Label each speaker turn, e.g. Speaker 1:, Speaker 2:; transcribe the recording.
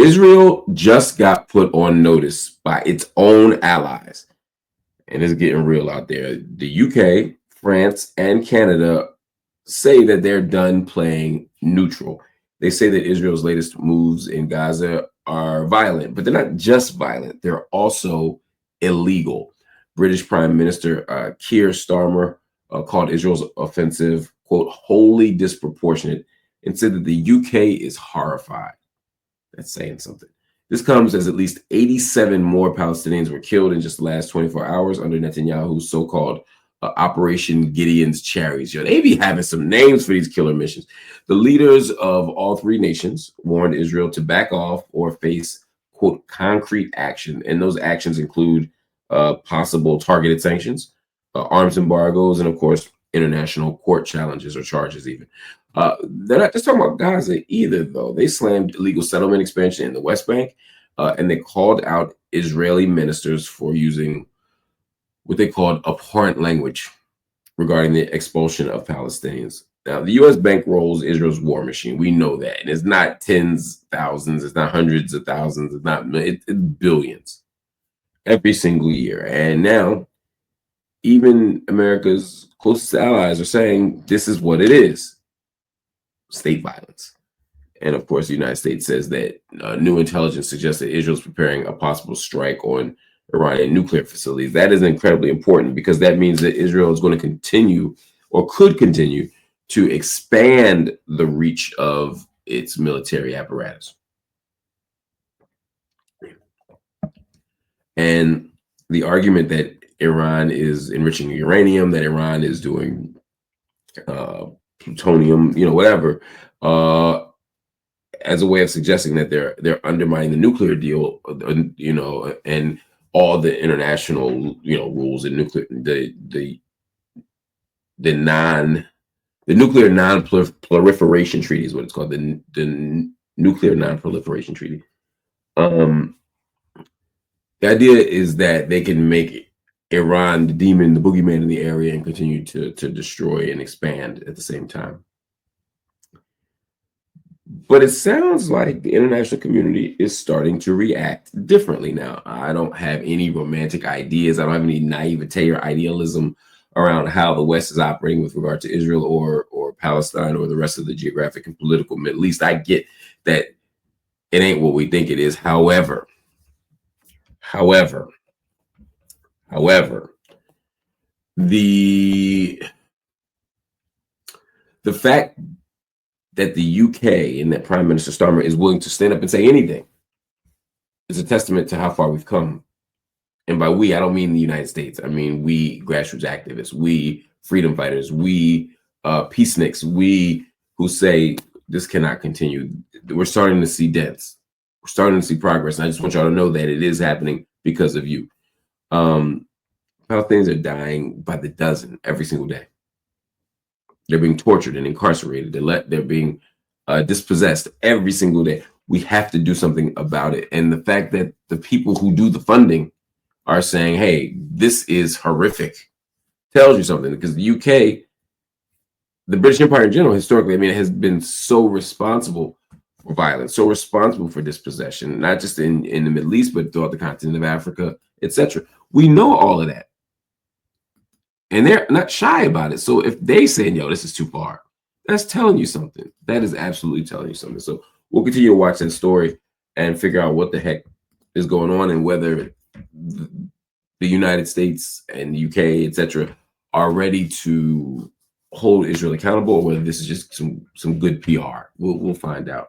Speaker 1: Israel just got put on notice by its own allies, and it's getting real out there. The UK, France, and Canada say that they're done playing neutral. They say that Israel's latest moves in Gaza are violent, but they're not just violent, they're also illegal. British Prime Minister Keir Starmer called Israel's offensive, quote, wholly disproportionate, and said that the UK is horrified. That's saying something. This comes as at least 87 more Palestinians were killed in just the last 24 hours under Netanyahu's so-called Operation Gideon's Cherries. They be having some names for these killer missions. The leaders of all three nations warned Israel to back off or face, quote, concrete action. And those actions include possible targeted sanctions, arms embargoes, and of course, international court challenges or charges even. They're not just talking about Gaza either, though. They slammed illegal settlement expansion in the West Bank, and they called out Israeli ministers for using what they called abhorrent language regarding the expulsion of Palestinians. Now, the U.S. bankrolls Israel's war machine. We know that. And it's not tens, thousands, it's not hundreds of thousands, it's billions every single year. And now, even America's closest allies are saying this is what it is: state violence. And of course, the United States says that new intelligence suggests that Israel is preparing a possible strike on Iranian nuclear facilities. That is incredibly important because that means that Israel is going to continue or could continue to expand the reach of its military apparatus. And the argument that Iran is enriching uranium, that Iran is doing plutonium, whatever, as a way of suggesting that they're undermining the nuclear deal, and all the international, rules and nuclear, the nuclear non-proliferation treaty is what it's called, the nuclear non-proliferation treaty. The idea is that they can make Iran the demon, the boogeyman in the area, and continue to destroy and expand at the same time. But it sounds like the international community is starting to react differently now. I don't have any romantic ideas. I don't have any naivete or idealism around how the West is operating with regard to Israel or Palestine or the rest of the geographic and political Middle East. I get that it ain't what we think it is. However, the fact that the UK and that Prime Minister Starmer is willing to stand up and say anything is a testament to how far we've come. And by we, I don't mean the United States. I mean we grassroots activists, we freedom fighters, we peaceniks, we who say this cannot continue. We're starting to see dents. We're starting to see progress. And I just want y'all to know that it is happening because of you. Palestinians are dying by the dozen every single day. They're being tortured and incarcerated. They're being dispossessed every single day. We have to do something about it. And the fact that the people who do the funding are saying, hey, this is horrific, tells you something. Because the UK, the British Empire in general, historically, it has been so responsible for violence, so responsible for dispossession, not just in the Middle East, but throughout the continent of Africa, etc. We know all of that. And they're not shy about it. So if they saying, yo, this is too far, that's telling you something. That is absolutely telling you something. So we'll continue to watch that story and figure out what the heck is going on and whether the United States and the UK, etc., are ready to hold Israel accountable or whether this is just some good PR. We'll find out.